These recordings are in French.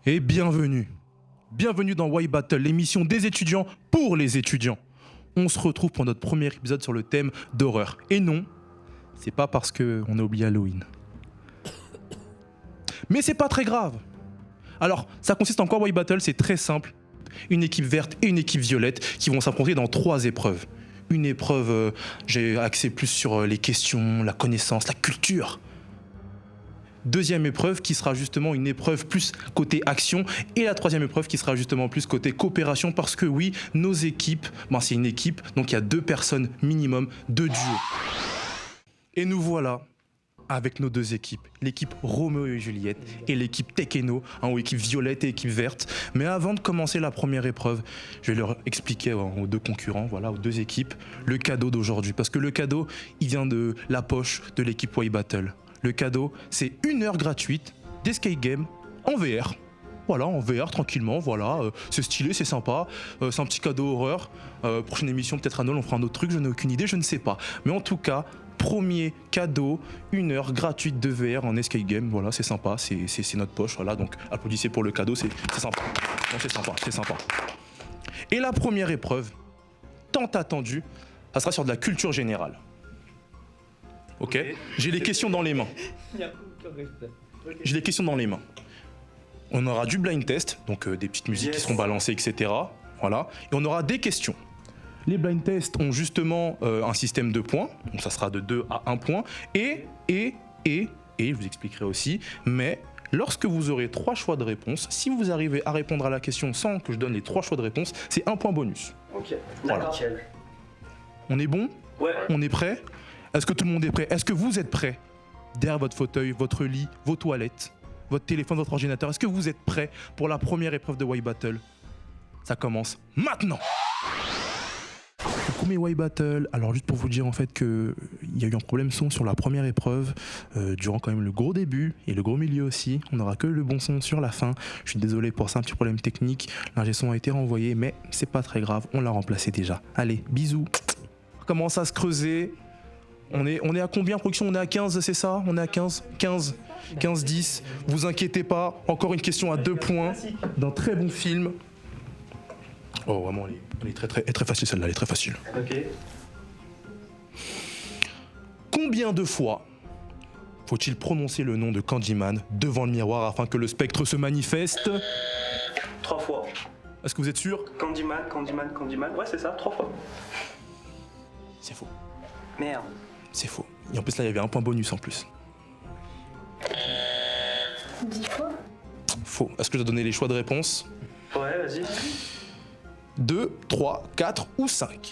Et bienvenue. Bienvenue dans Why Battle, l'émission des étudiants pour les étudiants. On se retrouve pour notre premier épisode sur le thème d'horreur. Et non, c'est pas parce qu'on a oublié Halloween. Mais c'est pas très grave. Alors, ça consiste en quoi Why Battle? C'est très simple. Une équipe verte et une équipe violette qui vont s'affronter dans 3 épreuves. Une épreuve, j'ai axé plus sur les questions, la connaissance, la culture. Deuxième épreuve qui sera justement une épreuve plus côté action, et la troisième épreuve qui sera justement plus côté coopération, parce que oui, nos équipes, c'est une équipe, donc il y a 2 personnes minimum, 2 duos. Et nous voilà avec nos 2 équipes, l'équipe Roméo et Juliette et l'équipe Tekeno, ou équipe violette et équipe verte. Mais avant de commencer la première épreuve, je vais leur expliquer aux 2 concurrents, voilà, aux 2 équipes, le cadeau d'aujourd'hui. Parce que le cadeau, il vient de la poche de l'équipe Why Battle. Le cadeau, c'est 1 heure gratuite d'escape game en VR. Voilà, en VR, tranquillement, voilà. C'est stylé, c'est sympa. C'est un petit cadeau horreur. Prochaine émission, peut-être à Noël, on fera un autre truc, je n'ai aucune idée, je ne sais pas. Mais en tout cas, premier cadeau, 1 heure gratuite de VR en escape game. Voilà, c'est sympa, c'est notre poche. Voilà, donc applaudissez pour le cadeau, c'est sympa. Non, c'est sympa. Et la première épreuve, tant attendue, ça sera sur de la culture générale. Ok. J'ai les questions dans les mains. J'ai les questions dans les mains. On aura du blind test, donc des petites musiques qui seront balancées, etc. Voilà. Et on aura des questions. Les blind tests ont justement un système de points, donc ça sera de 2 à 1 point. Et je vous expliquerai aussi, mais lorsque vous aurez 3 choix de réponse, si vous arrivez à répondre à la question sans que je donne les 3 choix de réponse, c'est 1 point bonus. Ok, voilà. On est bon? Ouais. On est prêt? Est-ce que tout le monde est prêt? Est-ce que vous êtes prêts? Derrière votre fauteuil, votre lit, vos toilettes, votre téléphone, votre ordinateur, est-ce que vous êtes prêts pour la première épreuve de Why Battle? Ça commence maintenant. Le premier Why Battle, alors juste pour vous dire en fait qu'il y a eu un problème son sur la première épreuve, durant quand même le gros début et le gros milieu aussi. On n'aura que le bon son sur la fin. Je suis désolé pour ça, un petit problème technique. L'ingé son a été renvoyé, mais c'est pas très grave, on l'a remplacé déjà. Allez, bisous. On commence à se creuser. On est à combien, production? On est à 15, c'est ça? On est à 15, 10. Vous inquiétez pas, encore une question à 2 points d'un très bon film. Oh, vraiment, elle est très facile celle-là, elle est très facile. Ok. Combien de fois faut-il prononcer le nom de Candyman devant le miroir afin que le spectre se manifeste? 3 fois. Est-ce que vous êtes sûr? Candyman. Ouais, c'est ça, 3 fois. C'est faux. Merde. C'est faux. Et en plus, là, il y avait 1 point bonus en plus. 10 fois. Faux. Est-ce que je dois donner les choix de réponse? Ouais, vas-y. 2, 3, 4 ou 5.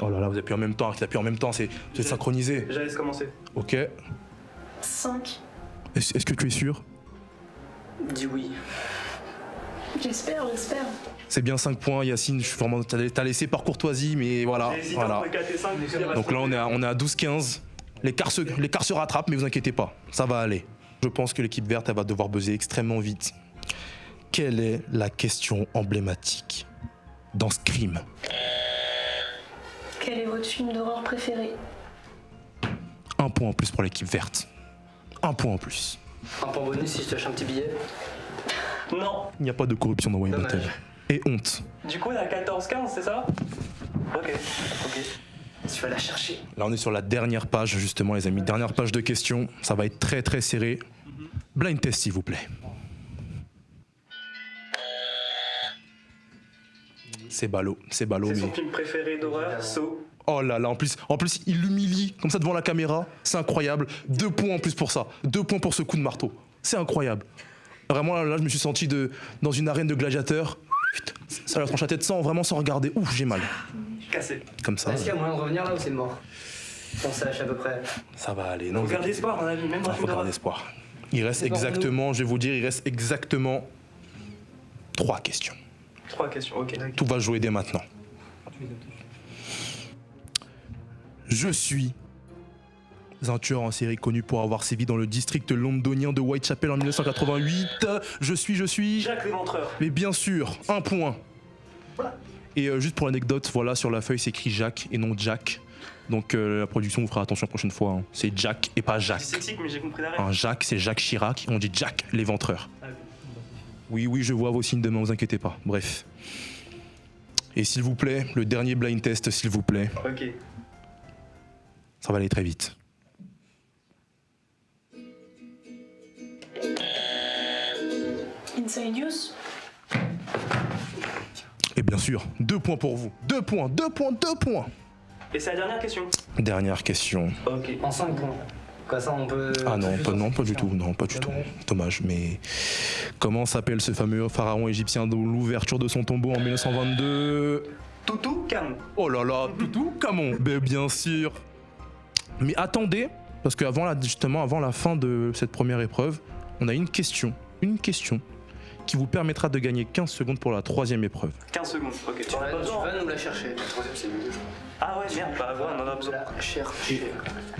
Oh là là, vous avez pu en même temps, vous êtes synchronisé. J'allais commencer. Ok. 5. Est-ce que tu es sûr? Dis oui. J'espère. C'est bien 5 points, Yacine, je suis vraiment... T'as laissé par courtoisie, mais voilà. J'ai hésité Voilà. entre 4 et 5. Donc là, on est à 12-15. L'écart se rattrape, mais vous inquiétez pas, ça va aller. Je pense que l'équipe verte, elle va devoir buzzer extrêmement vite. Quelle est la question emblématique dans Scream? Quel est votre film d'horreur préféré? 1 point en plus pour l'équipe verte. 1 point en plus. Un point bonus si je te lâche un petit billet. Non. Il n'y a pas de corruption dans Why Dommage. Battle. Et honte. Du coup, on est à 14-15, c'est ça? Ok. Tu vas la chercher. Là, on est sur la dernière page, justement, les amis. Dernière page de questions. Ça va être très, très serré. Blind test, s'il vous plaît. C'est ballot, C'est mais... son film préféré d'horreur, So. Oh là là, en plus, il l'humilie comme ça devant la caméra. C'est incroyable. 2 points en plus pour ça. 2 points pour ce coup de marteau. C'est incroyable. Vraiment, là, je me suis senti dans une arène de gladiateurs. Putain, ça la tranche la tête sans regarder. Ouf, j'ai mal. Cassé. Comme ça. Est-ce qu'il y a moyen de revenir là ou c'est mort? On sache à peu près. Ça va aller. Non, Faut garder espoir, à mon avis, même dans le film faut garder d'horreur. espoir. Il reste C'est bon, exactement, je vais vous dire, il reste exactement 3 questions. 3 questions, ok. Tout va jouer dès maintenant. Je suis un tueur en série connu pour avoir sévi dans le district londonien de Whitechapel en 1988. Je suis... Jacques l'Éventreur. Mais bien sûr, 1 point. Et juste pour l'anecdote, voilà, sur la feuille c'est écrit Jacques et non Jack. Donc la production vous fera attention la prochaine fois. Hein. C'est Jack et pas Jacques. C'est sexy, mais j'ai compris la Un règle. Jacques, c'est Jacques Chirac. On dit Jack l'éventreur. Ah oui. Oui, oui, je vois vos signes de main, vous inquiétez pas. Bref. Et s'il vous plaît, le dernier blind test, s'il vous plaît. Ok. Ça va aller très vite. Inside use. Et bien sûr, 2 points pour vous. 2 points, 2 points, 2 points. Et c'est la dernière question. Dernière question. Ok. En 5 points. Comme ça, on peut. Ah non, pas, non, pas du tout. Non, pas du C'est tout. bon. Dommage, mais comment s'appelle ce fameux pharaon égyptien de l'ouverture de son tombeau en 1922? Toutankhamon. Oh là là, Toutankhamon. Ben bien sûr. Mais attendez, parce qu'avant justement, avant la fin de cette première épreuve, on a une question qui vous permettra de gagner 15 secondes pour la 3e épreuve. 15 secondes. Ok. Tu vas nous la chercher. La troisième, c'est mieux, je crois. Ah ouais, merde, bah ouais, on en a besoin. La chercher.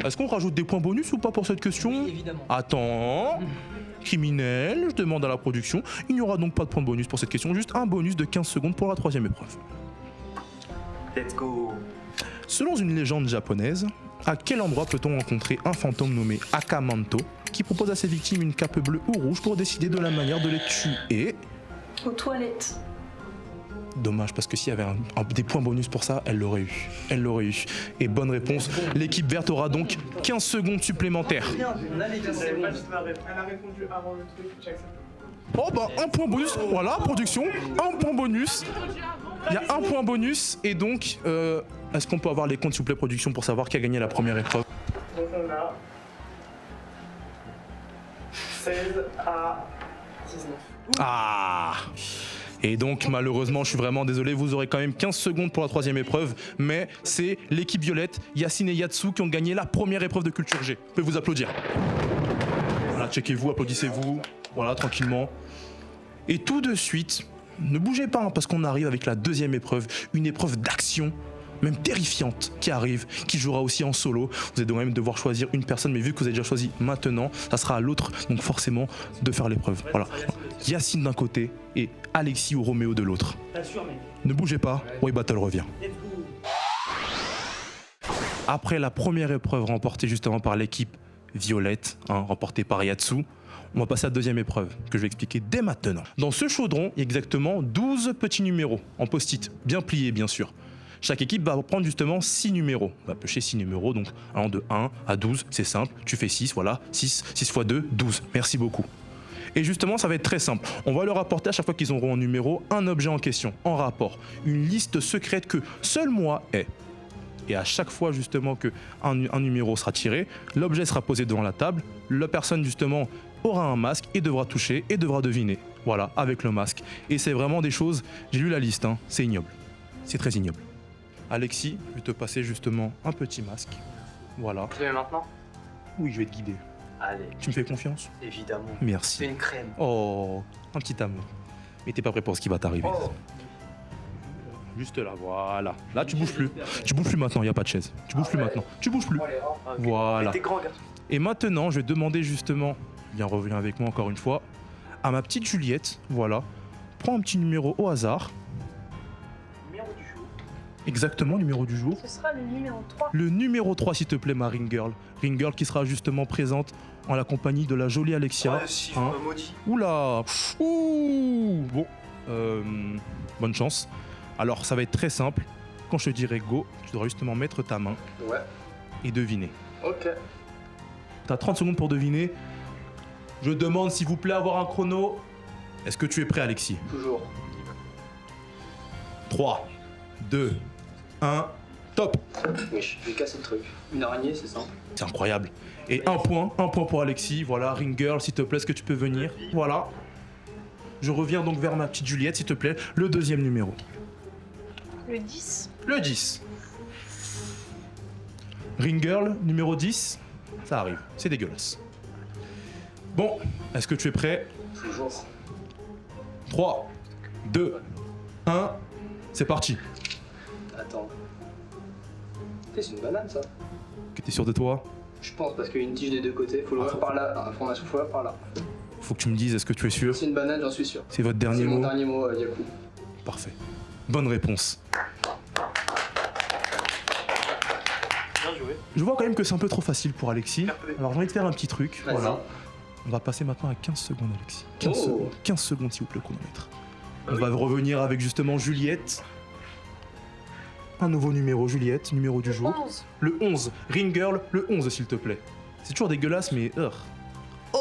Est-ce qu'on rajoute des points bonus ou pas pour cette question? Évidemment. Attends, criminel, je demande à la production. Il n'y aura donc pas de points bonus pour cette question, juste un bonus de 15 secondes pour la 3e épreuve. Let's go. Selon une légende japonaise, à quel endroit peut-on rencontrer un fantôme nommé Akamanto qui propose à ses victimes une cape bleue ou rouge pour décider de la manière de les tuer? Aux toilettes. Dommage, parce que s'il y avait des points bonus pour ça, elle l'aurait eu. Elle l'aurait eu. Et bonne réponse, l'équipe verte aura donc 15 secondes supplémentaires. On a les 15 secondes. Elle a répondu avant le truc, j'accepte. Oh bah un point bonus, voilà, production, un point bonus. Il y a un point bonus, et donc, est-ce qu'on peut avoir les comptes s'il vous plaît, production, pour savoir qui a gagné la première épreuve? Donc on a 16 à 19. Ah! Et donc malheureusement, je suis vraiment désolé, vous aurez quand même 15 secondes pour la 3e épreuve, mais c'est l'équipe violette, Yacine et Yatsu, qui ont gagné la première épreuve de culture G. Vous pouvez vous applaudir. Voilà, checkez-vous, applaudissez-vous, voilà, tranquillement. Et tout de suite, ne bougez pas, hein, parce qu'on arrive avec la 2e épreuve, une épreuve d'action, même terrifiante, qui arrive, qui jouera aussi en solo. Vous allez même devoir choisir une personne, mais vu que vous avez déjà choisi maintenant, ça sera à l'autre, donc forcément, de faire l'épreuve. Voilà. Yacine d'un côté et Alexis ou Roméo de l'autre. Ne bougez pas, Way Battle revient. Après la première épreuve remportée justement par l'équipe violette, hein, remportée par Yatsu, on va passer à la 2e épreuve, que je vais expliquer dès maintenant. Dans ce chaudron, il y a exactement 12 petits numéros, en post-it, bien pliés bien sûr. Chaque équipe va prendre justement 6 numéros. On va piocher 6 numéros, donc allant de 1 à 12, c'est simple. Tu fais 6, voilà, 6 x 2, 12. Merci beaucoup. Et justement, ça va être très simple. On va leur apporter à chaque fois qu'ils auront en numéro un objet en question, en rapport. Une liste secrète que seul moi ai. Et à chaque fois justement qu'un numéro sera tiré, l'objet sera posé devant la table, la personne justement aura un masque et devra toucher et devra deviner. Voilà, avec le masque. Et c'est vraiment des choses, j'ai lu la liste, hein, c'est ignoble. C'est très ignoble. Alexis, je vais te passer justement un petit masque. Voilà. Tu le mets maintenant? Oui, je vais te guider. Allez, Tu me fais confiance? évidemment. Merci. C'est une crème. Oh, un petit amour. Mais t'es pas prêt pour ce qui va t'arriver. Oh. Juste là, voilà. Là, tu bouges plus. Tu bouges plus maintenant, il n'y a pas de chaise. Tu bouges plus maintenant. Tu bouges plus. Voilà. T'es grand garçon. Et maintenant, je vais demander justement, viens revenir avec moi encore une fois, à ma petite Juliette, voilà. Prends un petit numéro au hasard. Numéro du jour. Exactement, numéro du jour. Ce sera le numéro 3. Le numéro 3, s'il te plaît, ma Ring Girl. Ring Girl qui sera justement présente en la compagnie de la jolie Alexia. Ouais, si, Hein. maudit. Oula. Ouh. Bon. Bonne chance. Alors, ça va être très simple. Quand je te dirai go, tu devras justement mettre ta main Ouais. et deviner. Ok. T'as 30 secondes pour deviner. Je demande s'il vous plaît avoir un chrono. Est-ce que tu es prêt, Alexis? Toujours. 3, 2, 1, top. Oui, j'ai cassé le truc. Une araignée, c'est simple. C'est incroyable. Et un point pour Alexis. Voilà, Ring Girl, s'il te plaît, est-ce que tu peux venir? Voilà. Je reviens donc vers ma petite Juliette, s'il te plaît. Le 2e numéro. Le 10. Le 10. Ring Girl, numéro 10. Ça arrive, c'est dégueulasse. Bon, est-ce que tu es prêt? Toujours. 3, 2, 1, c'est parti. Attends. C'est une banane, ça. T'es sûr de toi? Je pense, parce qu'il y a une tige des deux côtés. Faut l'ouvrir par là. Information, faut l'ouvrir par là. Faut que tu me dises, est-ce que tu es sûr? C'est une banane, j'en suis sûr. C'est votre dernier C'est mon mot? dernier mot, Yaku. Parfait. Bonne réponse. Bien joué. Je vois quand même que c'est un peu trop facile pour Alexis. Alors j'ai envie de faire un petit truc. Vas-y. Voilà. On va passer maintenant à 15 secondes, Alexis. 15 secondes, s'il vous plaît, chronomètre. Ah On va revenir avec justement Juliette. Un nouveau numéro, Juliette, numéro du jour. 11. Le 11. Ring Girl, le 11, s'il te plaît. C'est toujours dégueulasse, mais... Oh,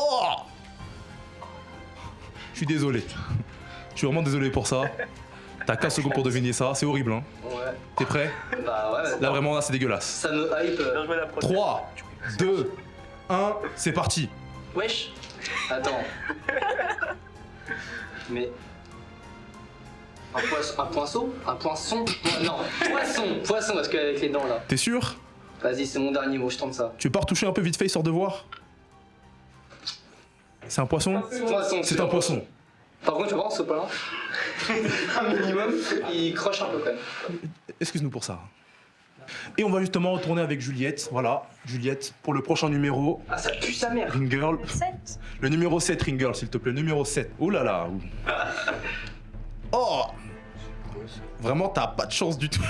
je suis désolé. Je suis vraiment désolé pour ça. T'as 15 secondes pour deviner ça, c'est horrible, hein. Ouais. T'es prêt? Bah ouais. Là, vraiment, là, c'est dégueulasse. Ça me hype. Bien joué la prochaine. 3, 2, 1, c'est parti. Wesh. Attends. Mais. Un poisson? Un poisson? Non, poisson, parce qu'avec les dents là. T'es sûr? Vas-y, c'est mon dernier mot, je tente ça. Tu veux pas retoucher un peu vite fait, histoire de voir? C'est un poisson? Poisson, C'est un poisson. Par contre, tu vois, ce pas là. Un minimum, il croche un peu quand même. Excuse-nous pour ça. Et on va justement retourner avec Juliette. Voilà, Juliette, pour le prochain numéro. Ah, ça pue sa mère. Ring Girl. 7. Le numéro 7, Ring Girl, s'il te plaît. Numéro 7. Oh là là. Oh! Vraiment, t'as pas de chance du tout.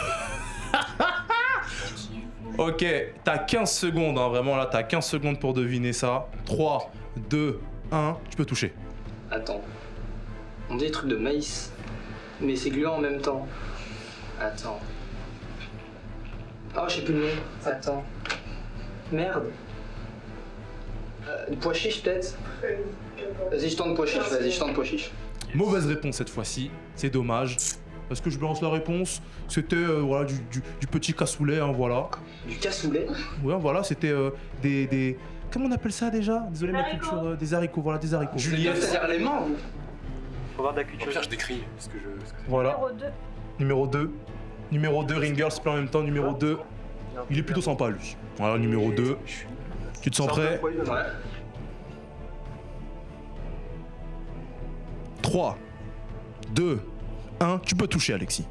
Ok, t'as 15 secondes, hein, vraiment là, t'as 15 secondes pour deviner ça. 3, 2, 1, tu peux toucher. Attends. On dit des trucs de maïs. Mais c'est gluant en même temps. Attends. Oh, je sais plus le nom. Attends. Merde. Pois chiche peut-être. Vas-y, je tente pois chiche. Vas-y, je tente pois chiche. Mauvaise réponse cette fois-ci, c'est dommage. Parce que je balance la réponse, c'était voilà, du petit cassoulet, hein, voilà. Du cassoulet. Ouais, voilà, c'était des... Comment on appelle ça déjà? Désolé, ma Haricots. culture... des haricots, voilà, des haricots. Juliette, c'est-à-dire les mains ou? Faut voir de la Au culture. pire, je décris ce que je. Voilà, Numéro 2. numéro 2, Ring Girl, c'est plein en même temps, numéro 2. Il est plutôt sympa, lui. Voilà, numéro 2. Tu te sens prêt? Ouais. 3, 2, 1, tu peux toucher, Alexis.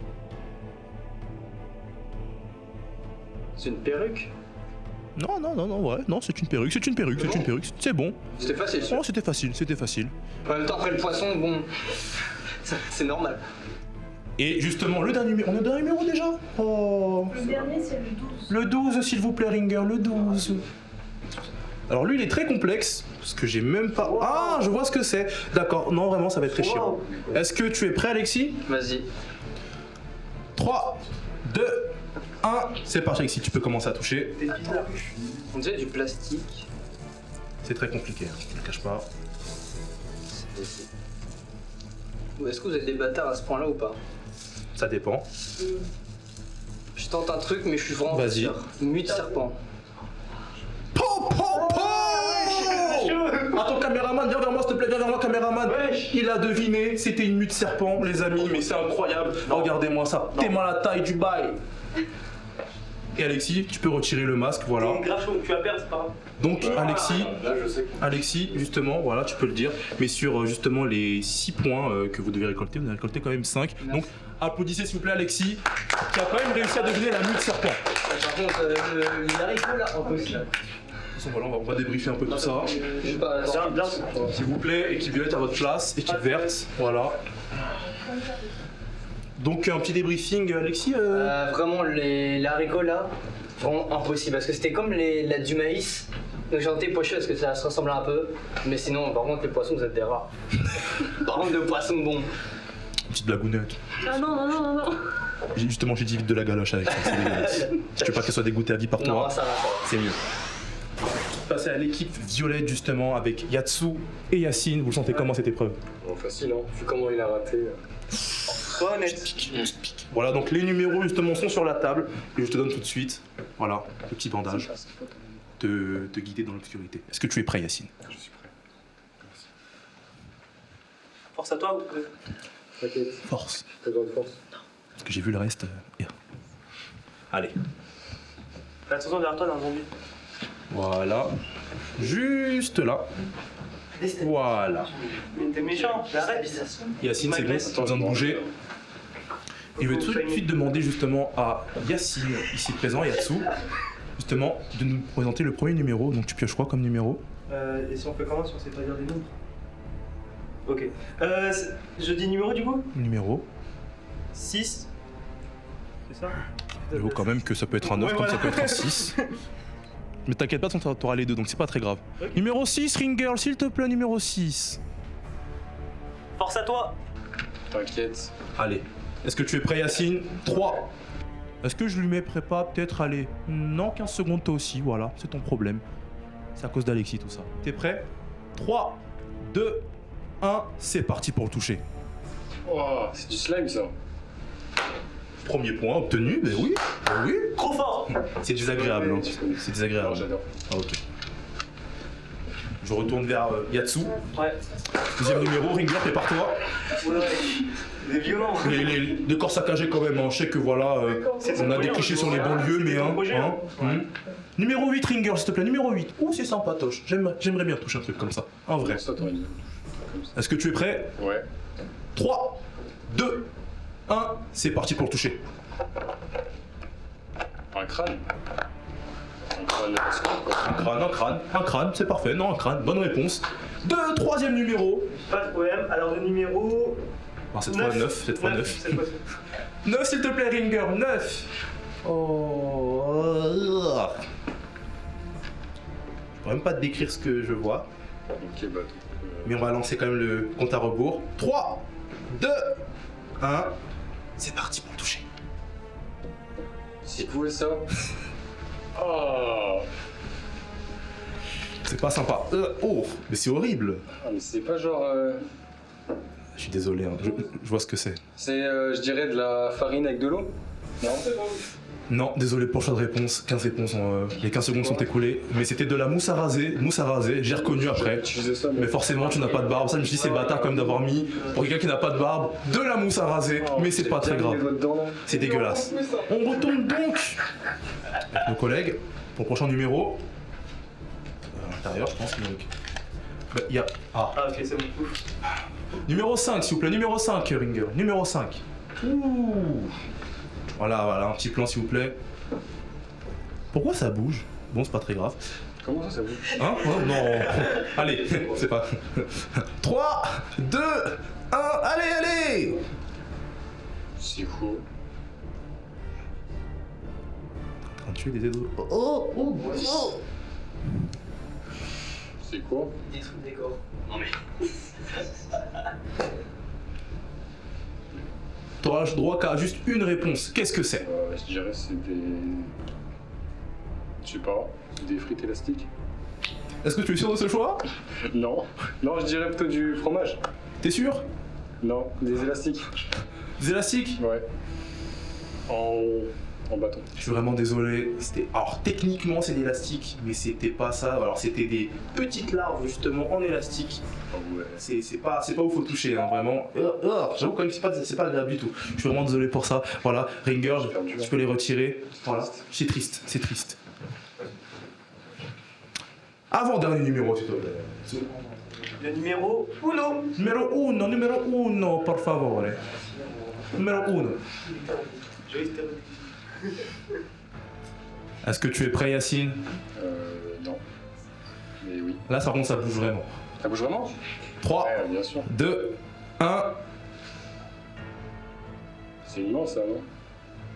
C'est une perruque. Non, ouais, non, c'est une perruque, c'est une perruque, c'est bon. C'était facile. Oh, c'était facile. En même temps, après le poisson, bon. C'est normal. Et justement, le dernier numéro, on a un dernier numéro déjà? Oh. Le dernier, c'est le 12. Le 12, s'il vous plaît, Ringer, le 12. Alors lui, il est très complexe, parce que j'ai même pas... Ah, je vois ce que c'est. D'accord, non, vraiment, ça va être très chiant. Est-ce que tu es prêt, Alexis? Vas-y. 3, 2, 1, c'est parti, Alexis, tu peux commencer à toucher. On dirait du plastique. C'est très compliqué, hein, je ne le cache pas. Est-ce que vous êtes des bâtards à ce point-là ou pas? Ça dépend. Je tente un truc, mais je suis vraiment Vas-y. pas sûr. Une mue de serpent. Attends, caméraman, viens vers moi, s'il te plaît, viens vers moi, caméraman. Il a deviné, c'était une mue de serpent, les amis, mais c'est incroyable. Regardez-moi ça, tellement la taille du bail. Et Alexis, tu peux retirer le masque, voilà. C'est grave chaud, tu vas perdre, c'est pas grave. Donc Alexis, Là, je sais. Alexis, justement, voilà, tu peux le dire, mais sur justement les 6 points que vous devez récolter, vous en avez récolté quand même 5. Merci. Donc applaudissez s'il vous plaît Alexis, qui a quand même réussi à deviner la mue de serpent. Par contre, les haricots là, impossible. De toute façon, voilà, on va débriefer un peu tout ça. Je sais pas. Bien. S'il vous plaît, équipe violette à votre place, équipe verte, voilà. Donc un petit débriefing, Alexis. Vraiment, les haricots là, vraiment impossible. Parce que c'était comme du maïs. Donc j'ai tenté pocher parce que ça se ressemble un peu. Mais sinon, par contre, les poissons, vous êtes des rats. Par contre, le poisson, bon. Petite blagounette. Ah non. Justement, j'ai dit vite de la galoche avec ça, c'est dégueulasse. Si tu veux pas qu'elle soit dégoûtée à vie par Non, toi, ça va. c'est mieux. Passer à l'équipe violette justement avec Yatsu et Yacine. Vous le sentez comment cette épreuve? Bon, facile, hein. Vu comment il a raté. Sois honnête. Voilà, donc les numéros justement sont sur la table et je te donne tout de suite, voilà, le petit bandage, te guider dans l'obscurité. Est-ce que tu es prêt, Yacine? Je suis prêt. Force à toi. T'inquiète, Force, t'as besoin de force. parce que j'ai vu le reste. Allez, Fais attention derrière toi, il y a un zombie. voilà, juste là, voilà. Mais t'es méchant, arrête. Yacine, c'est bon, pas besoin de bouger. Et je vais tout de suite demander justement à Yacine, ici présent, Yatsu, justement, de nous présenter le premier numéro. Donc tu pioches quoi comme numéro? Et si on fait comment si on sait pas dire des nombres? Ok. Je dis numéro du coup? Numéro. 6. C'est ça? Il vaut quand même que ça peut être un 9 Ouais, comme ça voilà. peut être un 6. Mais t'inquiète pas, t'auras les deux, donc c'est pas très grave. Numéro 6, Ring Girl, s'il te plaît, numéro 6. Force à toi. T'inquiète. Allez. Est-ce que tu es prêt, Yacine? 3. Est-ce que je lui mets prépa? Peut-être, allez. Non, 15 secondes, toi aussi, voilà, c'est ton problème. C'est à cause d'Alexis, tout ça. T'es prêt? 3, 2, 1, c'est parti pour le toucher. Oh, c'est du slime ça. Premier point obtenu, ben oui, ben oui. Trop fort. C'est désagréable, hein. C'est désagréable. Non, j'adore. Ah, ok. Je retourne vers Yatsu. Ouais. Deuxième numéro, Ringer, prépare-toi. Ouais. Il est violent. Les décors saccagés quand même, hein. Je sais que voilà, on a des clichés sur les banlieues, mais hein. Numéro 8, Ringer, s'il te plaît, numéro 8. Ouh, c'est sympatoche. J'aimerais bien toucher un truc comme ça. En vrai. Ça, t'aurais dit. Est-ce que tu es prêt? Ouais. 3, 2, 1, c'est parti pour le toucher. Un crâne. Un crâne. Quoi. Un crâne, c'est parfait. Non, un crâne, bonne réponse. Troisième numéro. Pas de problème. Alors le numéro. Ah, cette fois 9, cette fois 9. Cette fois-ci. 9 s'il te plaît, Ringer, 9. Oh. Je pourrais même pas te décrire ce que je vois, Ok, bah. mais on va lancer quand même le compte à rebours. 3, 2, 1, c'est parti pour le toucher. C'est cool ça. Oh. C'est pas sympa. Oh, mais c'est horrible. Ah, mais c'est pas genre. Je suis désolé, hein. Je vois ce que c'est. C'est, je dirais, de la farine avec de l'eau. Non. Non, désolé pour le choix de réponse. 15 réponses, les 15 secondes sont écoulées. Mais c'était de la mousse à raser. Mousse à raser, j'ai reconnu après. Utiliser ça, Mais forcément, tu n'as pas de barbe. Ça, je me suis dit, c'est bâtard quand même d'avoir mis, pour quelqu'un qui n'a pas de barbe, de la mousse à raser. Mais c'est pas très grave. C'est dégueulasse. On retourne donc avec nos collègues pour le prochain numéro. À l'intérieur, je pense. Donc. Bah, il y a. Ah. Ah ok, c'est bon. Ouf. Numéro 5, s'il vous plaît. Numéro 5, Ringer. Numéro 5. Ouh. Voilà, un petit plan, s'il vous plaît. Pourquoi ça bouge? Bon, c'est pas très grave. Comment ça bouge? Hein? Oh, non. Allez, c'est pas. 3, 2, 1, allez! C'est cool. En train de tuer des aidos. Oh! C'est quoi? Des trucs décor. Non mais. T'auras droit qu'à juste une réponse. Qu'est-ce que c'est? Je dirais c'est des. Je sais pas. Des frites élastiques. Est-ce que tu es sûr de ce choix? Non. Non, je dirais plutôt du fromage. T'es sûr? Non, des élastiques. Des élastiques? Ouais. En bâton. Je suis vraiment désolé. Alors techniquement c'est de l'élastique, mais c'était pas ça. Alors c'était des petites larves justement en élastique. Ah ouais. C'est pas où faut toucher, hein, vraiment. J'avoue quand même que c'est pas agréable du tout. Je suis vraiment désolé pour ça. Voilà, Ringer, tu peux les retirer. Voilà, c'est triste, c'est triste. Avant-dernier numéro, s'il te plaît. Le numéro 1. Numéro 1, por favore. Numéro 1. Joli stéréotype. Est-ce que tu es prêt, Yacine? Non. Mais oui. Là, ça contre, ça bouge vraiment. Ça bouge vraiment? 3, Ouais, bien sûr. 2, 1. C'est une main ça, non?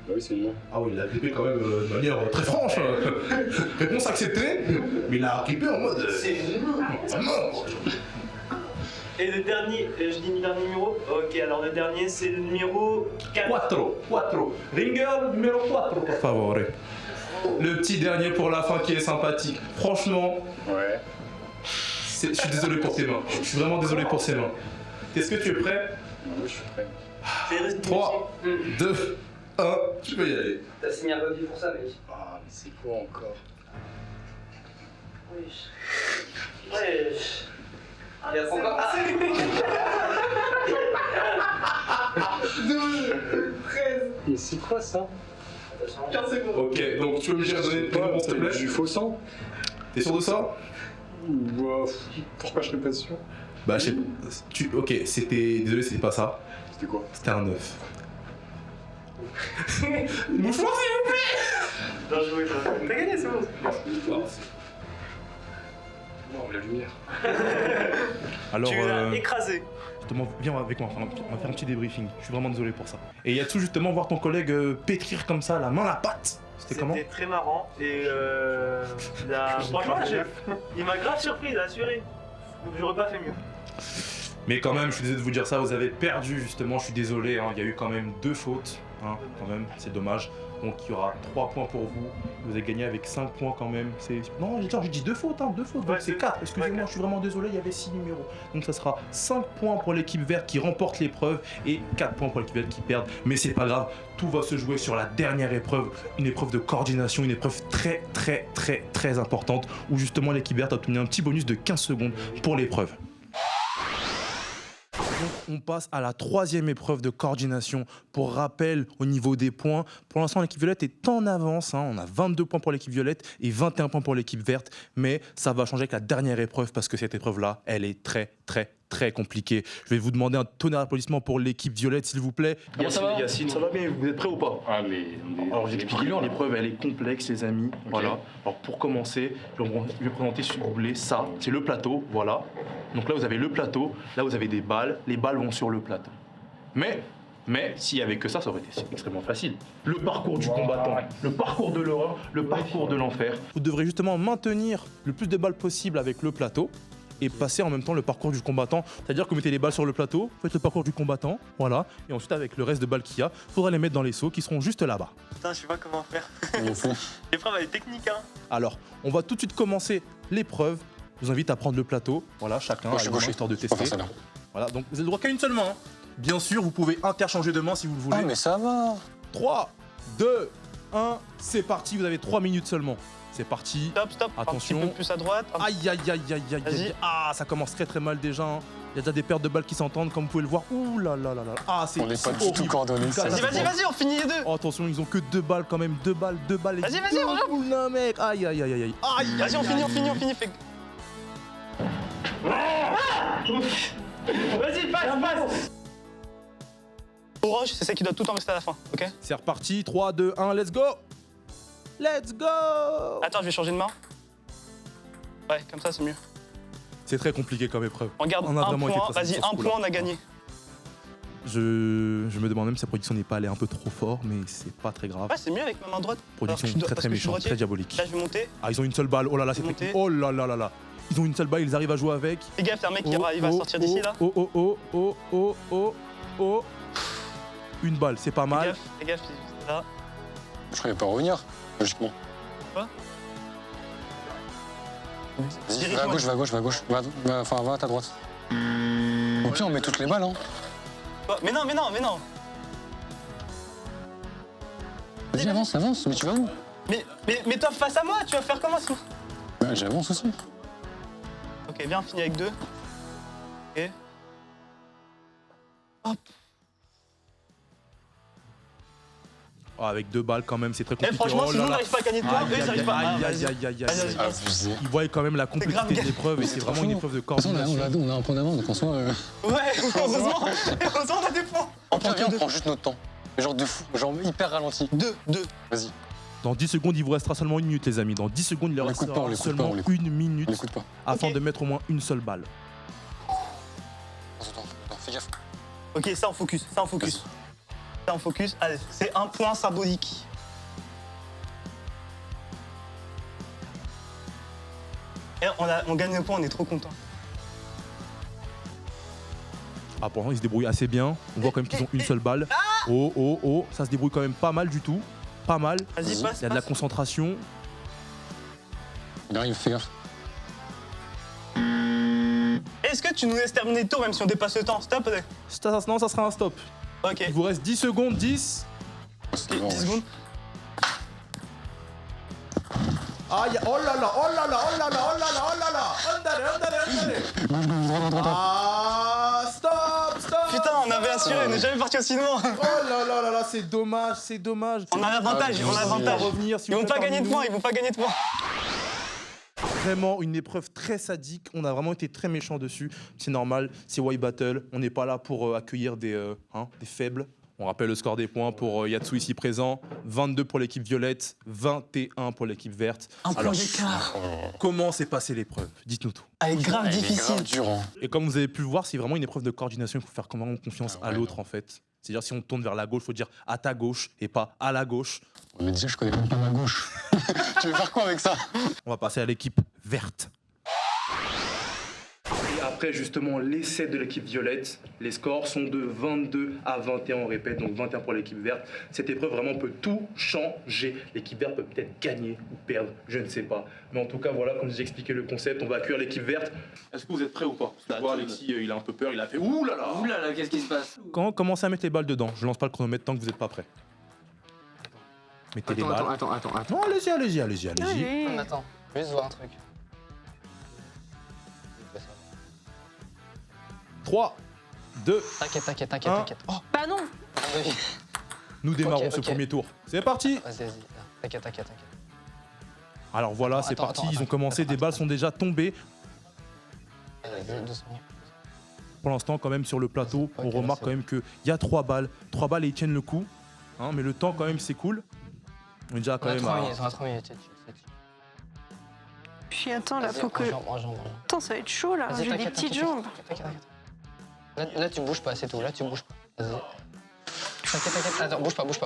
Bah oui, c'est une main. Ah oui, il a grippé quand même de manière très franche. Réponse acceptée, mais il a grippé en mode. C'est une main. Et le dernier, je dis le dernier numéro. Ok, alors le dernier c'est le numéro 4. 4. Ringer, numéro 4, por favore. Le petit dernier pour la fin qui est sympathique. Franchement, Ouais. je suis désolé pour tes mains. Je suis vraiment désolé pour ces mains. Est-ce que tu es prêt? Oui, je suis prêt. 3, 2, 1, tu peux y aller. T'as signé un papier pour ça, mec. Ah, mais c'est quoi encore? Wesh. Wesh. Il y a encore. Ah. 12, 13, Mais c'est quoi ça? 15 secondes. Ok, donc tu peux me dire donner une réponse s'il te plaît? Du faux sang? T'es sûr de ça? Bah, pourquoi je serais pas sûr? Bah, je sais pas. Ok, c'était. Désolé, c'était pas ça. C'était quoi? C'était un 9. Mouchoir, s'il vous plaît! Non, je jouais pas. T'as gagné, c'est bon. Non, la lumière. Alors, Tu l'as écrasé. justement, viens avec moi, on va faire un petit débriefing. Je suis vraiment désolé pour ça. Et il y a tout justement voir ton collègue pétrir comme ça, la main à la pâte. C'était comment? C'était très marrant et franchement, il m'a grave surpris, assuré. J'aurais pas fait mieux. Mais quand même, je suis désolé de vous dire ça, vous avez perdu justement, je suis désolé, hein, il y a eu quand même 2 fautes, hein, quand même, c'est dommage. Donc il y aura 3 points pour vous, vous avez gagné avec 5 points quand même. Non, j'ai dit 2 fautes, hein, 2 fautes, donc Ouais, c'est c'est 4, excusez-moi, ouais, je suis vraiment désolé, il y avait 6 numéros. Donc ça sera 5 points pour l'équipe verte qui remporte l'épreuve et 4 points pour l'équipe verte qui perd. Mais c'est pas grave, tout va se jouer sur la dernière épreuve, une épreuve de coordination, une épreuve très importante, où justement l'équipe verte a obtenu un petit bonus de 15 secondes pour l'épreuve. Donc on passe à la 3e épreuve de coordination. Pour rappel, au niveau des points, pour l'instant l'équipe violette est en avance, hein. On a 22 points pour l'équipe violette et 21 points pour l'équipe verte, mais ça va changer avec la dernière épreuve parce que cette épreuve-là, elle est très compliquée. Je vais vous demander un tonnerre d'applaudissements pour l'équipe violette, s'il vous plaît. Yacine, ça va bien, vous êtes prêts ou pas? Ah, mais. Alors j'explique, l'épreuve elle est complexe les amis, voilà. Alors pour commencer, je vais présenter si vous voulez ça, c'est le plateau, voilà. Donc là vous avez le plateau, là vous avez des balles, les balles vont sur le plateau. Mais s'il y avait que ça aurait été extrêmement facile. Le parcours du combattant, le parcours de l'horreur, le parcours de l'enfer. Vous devrez justement maintenir le plus de balles possible avec le plateau et passer en même temps le parcours du combattant. C'est-à-dire que vous mettez les balles sur le plateau, vous faites le parcours du combattant, voilà, et ensuite avec le reste de balles qu'il y a, il faudra les mettre dans les seaux qui seront juste là-bas. Putain, je sais pas comment faire. L'épreuve elle est technique, hein. Alors, on va tout de suite commencer l'épreuve. Je vous invite à prendre le plateau, voilà, chacun, à une main, histoire de tester. Voilà, donc vous avez le droit qu'à une seule main. Hein. Bien sûr, vous pouvez interchanger de main si vous le voulez. Ah mais ça va. 3, 2, 1, c'est parti, vous avez 3 minutes seulement. C'est parti. Stop. Attention. Un petit peu plus à droite. Aïe. Ah, ça commence très mal déjà. Hein. Il y a déjà des pertes de balles qui s'entendent, comme vous pouvez le voir. Ouh là. Ah, c'est On n'est pas du tout coordonnés. Vas-y, on finit les deux. Oh, attention, ils ont que 2 balles quand même. 2 balles. Vas-y, Ouh là, mec. Aïe. Vas-y, on finit. Vas-y, passe. Orange, c'est celle qui doit tout en rester à la fin, ok? C'est reparti. 3, 2, 1, let's go. Attends, je vais changer de main. Ouais, comme ça, c'est mieux. C'est très compliqué comme épreuve. On garde On a un vraiment été point. très Vas-y, sur ce un coup-là. point, on a gagné. Je me demande même si la production n'est pas allée un peu trop fort, mais c'est pas très grave. Ouais, c'est mieux avec ma main droite. Production Alors, très méchante, droitier. très diabolique. Là, je vais monter. Ah, ils ont une seule balle. Oh là là, c'est Monter. très... Oh là là. Ils ont une seule balle, ils arrivent à jouer avec. Fais gaffe, y'a un mec qui va, il va sortir d'ici là. Oh. Une balle, c'est pas mal. Fais gaffe, c'est là. Je croyais pas revenir, logiquement. Quoi? Vas-y, va à gauche. Enfin, va à ta droite. Au pire, on met toutes les balles, hein. Quoi? Mais non. Vas-y, avance. Mais tu vas où? Mais toi, face à moi, tu vas faire comment sinon? Bah, j'avance aussi. Ok, viens, on finit avec 2. Ok. Hop. Oh, avec 2 balles quand même, c'est très compliqué. Franchement, oh si là nous, on là. n'arrive pas à gagner de points, eux, ils n'arrivent pas. Aïe. Abusé. Ils voient quand même la complexité de grave. l'épreuve et c'est vraiment une épreuve de coordination. On a un point d'avance, donc en soi. Ouais, heureusement, on a des points. En pire, on prend juste notre temps. Genre de fou, genre hyper ralenti. 2. Vas-y. Dans 10 secondes, il vous restera seulement 1 minute, les amis. Dans 10 secondes, il leur l'écoute restera pas, on l'écoute seulement pas, on l'écoute. 1 minute On l'écoute pas. afin Ok. de mettre au moins une seule balle. Attends, fais gaffe. Ok, ça, on focus. Allez, c'est un point symbolique. Et on gagne le point, on est trop content. Ah, pour l'instant, ils se débrouillent assez bien. On voit quand même qu'ils ont une seule balle. Oh, ça se débrouille quand même pas mal du tout. Pas mal. Vas-y, passe. Il y a de la concentration. Il arrive, fais gaffe. Est-ce que tu nous laisses terminer le tour même si on dépasse le temps? Stop. Non, ça sera un stop. Ok. Il vous reste 10 secondes, 10. C'est bon, 10 ouais. secondes. Aïe, oh là là. Ah, stop. Putain, on avait assuré, on n'est jamais parti aussi loin. Oh là là, c'est dommage. On a l'avantage, Ils vont revenir si Ils vous vont faites pas un gagner de minimum. points, Vraiment une épreuve très sadique, on a vraiment été très méchants dessus. C'est normal, c'est Why Battle, on n'est pas là pour accueillir des faibles. On rappelle le score des points pour Yatsu ici présent, 22 pour l'équipe violette, 21 pour l'équipe verte. Un point Alors, d'écart. comment s'est passée l'épreuve? Dites-nous tout. Elle est grave Il est difficile. grave dur, hein. Et comme vous avez pu le voir, c'est vraiment une épreuve de coordination, il faut faire vraiment confiance à l'autre en fait. C'est-à-dire si on tourne vers la gauche, il faut dire à ta gauche et pas à la gauche. Mais déjà, je connais même pas ma gauche. Tu veux faire quoi avec ça? On va passer à l'équipe verte. Et après justement l'essai de l'équipe violette, les scores sont de 22 à 21, on répète, donc 21 pour l'équipe verte. Cette épreuve vraiment peut tout changer. L'équipe verte peut peut-être gagner ou perdre, je ne sais pas. Mais en tout cas, voilà, comme j'ai expliqué le concept, on va accueillir l'équipe verte. Est-ce que vous êtes prêts ou pas? Parce que je vois Alexis, il a un peu peur, il a fait ouh là là. Ouh là là, qu'est-ce qui se passe? Quand commencez à mettre les balles dedans, je lance pas le chronomètre tant que vous n'êtes pas prêts. Mettez les balles. Attends. Non, allez-y. Attends, juste voir un truc. 3, 2, T'inquiète. Un. Oh, Bah non. oui. nous démarrons Ok. ce premier tour. C'est parti. Vas-y. T'inquiète. Alors voilà, c'est Attends, parti, attends, ils ont commencé, des balles sont déjà tombées. Vas-y, doucement. Pour l'instant, quand même, sur le plateau, Ok, on là, remarque c'est quand même qu'il y a 3 balles. 3 balles et ils tiennent le coup. Hein, mais le temps, quand même, c'est cool. On est déjà quand On a même 3 à... minutes, on a 3 minutes. Puis attends, là, faut que. En jambe. Attends, ça va être chaud là. Vas-y, J'ai des t'inquiète, petites t'inquiète, jambes. t'inquiète. Là, tu bouges pas, c'est tout. Là, tu bouges pas. Vas-y. T'inquiète. Attends, bouge pas. Bouge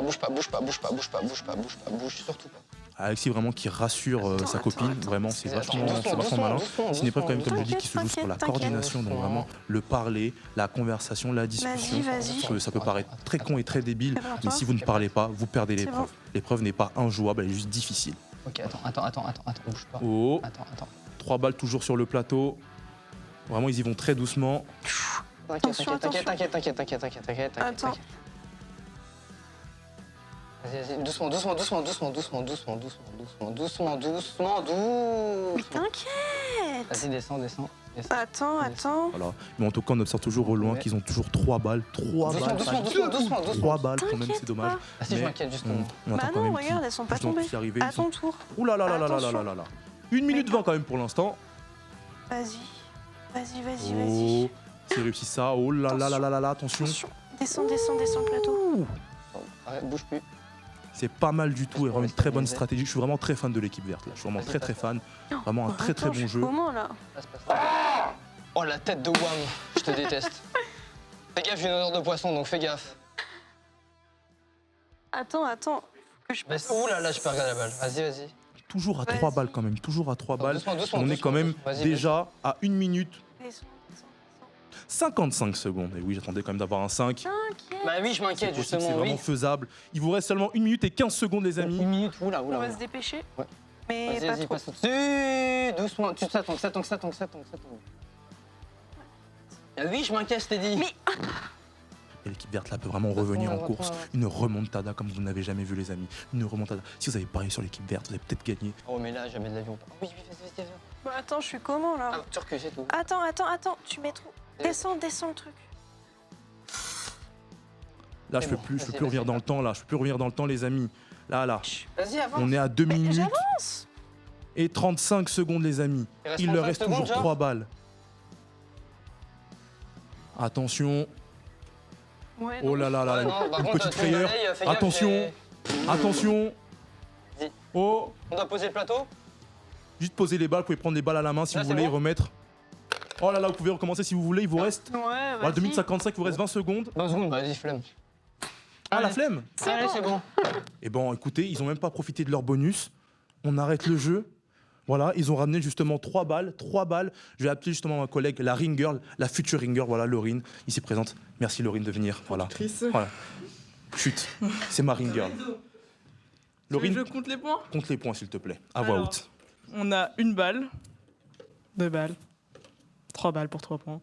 surtout pas. Alexis, vraiment, qui rassure sa copine. attends. Vraiment, c'est vachement Doucement, malin. doucement, C'est une épreuve, quand même, comme je doucement. dis, qui se joue sur la T'inquiète, coordination. Donc, doucement. vraiment, le parler, la conversation, la discussion. Vas-y. Parce que ça peut paraître très con et très débile. Prépare-toi. Mais si vous ne parlez pas, vous perdez C'est l'épreuve. L'épreuve n'est pas injouable, elle est juste difficile. Ok, attends, bouge pas. Oh, Attends. 3 balles toujours sur le plateau. Vraiment, ils y vont très doucement. T'inquiète. Attends. Vas-y, doucement. Mais t'inquiète. Vas-y, descends. Attends. Voilà. Mais en tout cas, on observe toujours au loin Ouais. qu'ils ont toujours 3 balles. 3 balles. Doucement. 3 balles, quand même, T'inquiète c'est dommage. Ah si, je Mais m'inquiète justement. on attend Bah quand non, même regarde, elles sont pas tombées. qu'ils arrivent. À ton tour. Ouh là là là là là là Attention. là là là. 1 minute 20 quand même pour l'instant. Vas-y. Oh, c'est réussi ça. Oh là là là là là là, attention. Attention. Descends le plateau. Arrête, bouge plus. C'est pas mal du tout et vraiment une très bonne Stabiliser. stratégie. Je suis vraiment très fan de l'équipe verte là. Je suis vraiment très fan. Vraiment un très Attends, je bon suis jeu. Comment là? Passe. Oh la tête de Wam, je te déteste. Fais gaffe, j'ai une odeur de poisson, donc fais gaffe. Attends. Faut que je passe. Ouh là là, je peux regarder la balle. Vas-y. Toujours à Vas-y. 3 balles quand même. Toujours à 3 balles. Doucement, On est quand même Vas-y, déjà à 1 minute Descends. 55 secondes. Et oui, j'attendais quand même d'avoir un 5. T'inquiète. Bah oui, je C'est m'inquiète possible, c'est justement, vraiment oui. faisable. Il vous reste seulement 1 minute et 15 secondes, les amis. 1 minute, oula. On va se dépêcher. Ouais. Mais pas Vas-y, trop. passe au-dessus. Doucement, tu t'attends, que ça tombe. Ah oui, je m'inquiète, je t'ai dit. Mais- Et l'équipe verte là peut vraiment revenir en course. Une remontada comme vous n'avez jamais vu, les amis. Une remontada. Si vous avez parié sur l'équipe verte, vous avez peut-être gagné. Oh mais là, jamais de l'avion. Oui, vas-y. Bah attends, je suis comment là? Ah, tu recules, c'est tout. Attends. Tu mets trop. Descends le truc. Là, C'est je peux bon, plus, je peux vas-y, plus revenir vas-y. dans le temps. Là, je peux plus revenir dans le temps, les amis. Là. Vas-y, avance. On est à 2 minutes J'avance. et 35 secondes, les amis. Il leur 35 reste secondes, toujours genre 3 balles. Attention. Ouais, Oh là là là. Ouais, non, par Une contre, petite tu frayeur. me réveilles, fais gaffe, Attention. j'ai- Attention. Vas-y. Oh. On doit poser le plateau. Juste poser les balles. Vous pouvez prendre les balles à la main si Là, vous c'est voulez, bon. remettre. Oh là là, vous pouvez recommencer si vous voulez. Il vous reste. Ouais, Voilà, vas-y. 2 minutes 55, il vous reste 20 secondes. 20 secondes, vas-y, flemme. Ah, la Allez. flemme. Allez, c'est bon. Eh ben, écoutez, ils ont même pas profité de leur bonus. On arrête le jeu. Voilà, ils ont ramené justement 3 balles. 3 balles. Je vais appeler justement ma collègue, la ring girl, la future ring girl, voilà, Laurine, ici présente. Merci Laurine de venir. Voilà. Voilà. Chut, c'est ma ring girl. Laurine, Je compte les points. compte les points s'il te plaît, à voix Alors. haute. On a 1 balle, 2 balles, 3 balles pour 3 points.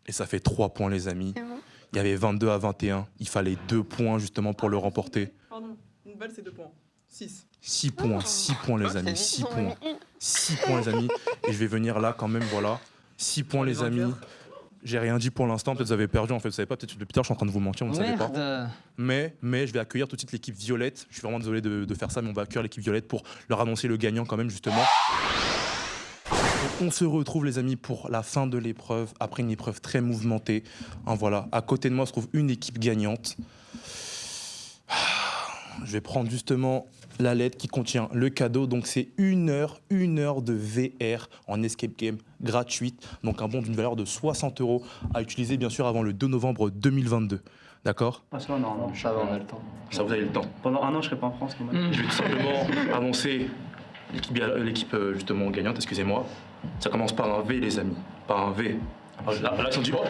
Et ça fait 3 points, les amis. C'est bon. Il y avait 22 à 21. Il fallait 2 points justement pour le remporter. Pardon, 1 balle c'est 2 points. 6. 6 points, 6 points, les amis. 6 points. 6 points, les amis. Et je vais venir là quand même, voilà. 6 points, les amis. J'ai rien dit pour l'instant, peut-être vous avez perdu, en fait, vous savez pas, peut-être depuis tard je suis en train de vous mentir, on ne savait pas. Merde. Mais je vais accueillir tout de suite l'équipe violette. Je suis vraiment désolé de faire ça, mais on va accueillir l'équipe violette pour leur annoncer le gagnant quand même, justement. Donc, on se retrouve, les amis, pour la fin de l'épreuve, après une épreuve très mouvementée. Hein, voilà, à côté de moi se trouve une équipe gagnante. Je vais prendre justement la lettre qui contient le cadeau. Donc c'est 1 heure de VR en escape game gratuite. Donc un bon d'une valeur de 60 € à utiliser bien sûr avant le 2 novembre 2022. D'accord? Ah, ça va, non. Ça va, on a le temps. Ça, vous avez le temps. Pendant un an, je serai pas en France, quand même. Je vais tout simplement annoncer l'équipe justement gagnante, excusez-moi. Ça commence par un V, les amis. Par un V. Là, ils sont dit, oh,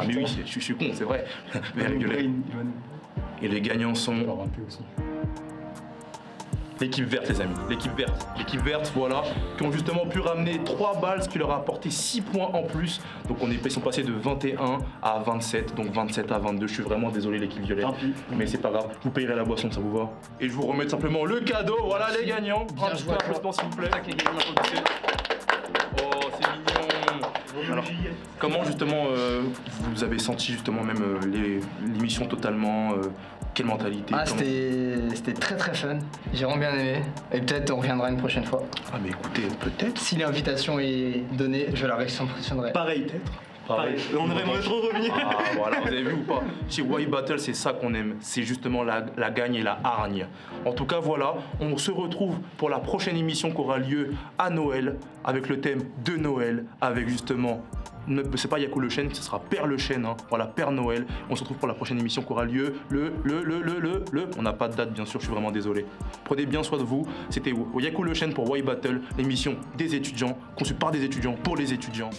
mais oui, je suis con, c'est vrai. Vert et violet. Et les gagnants sont l'équipe verte, les amis. L'équipe verte, voilà, qui ont justement pu ramener 3 balles, ce qui leur a apporté 6 points en plus. Donc ils sont passés de 21 à 27, donc 27 à 22. Je suis vraiment désolé, l'équipe violette. Tant pis. Mais c'est pas grave, vous payerez la boisson, ça vous va? Et je vous remets simplement le cadeau, voilà les gagnants. Bien Un petit joué à toi. applaudissement s'il vous plaît. Oh, c'est mignon. Alors, comment justement vous avez senti justement même l'émission totalement quelle mentalité? Ah, comment- c'était très très fun. J'ai vraiment bien aimé. Et peut-être on reviendra une prochaine fois. Ah mais écoutez, peut-être. Si l'invitation est donnée, je la réceptionnerai. Pareil. Pareil. On aimerait trop revenir. Ah voilà, vous avez vu ou pas? Chez Why Battle, c'est ça qu'on aime. C'est justement la gagne et la hargne. En tout cas, voilà, on se retrouve pour la prochaine émission qui aura lieu à Noël, avec le thème de Noël, avec justement, c'est pas Yakou le Chêne, ce sera Père le Chêne, hein. Voilà, Père Noël. On se retrouve pour la prochaine émission qui aura lieu on n'a pas de date, bien sûr, je suis vraiment désolé. Prenez bien soin de vous. C'était Yakou le Chêne pour Why Battle, l'émission des étudiants, conçue par des étudiants, pour les étudiants.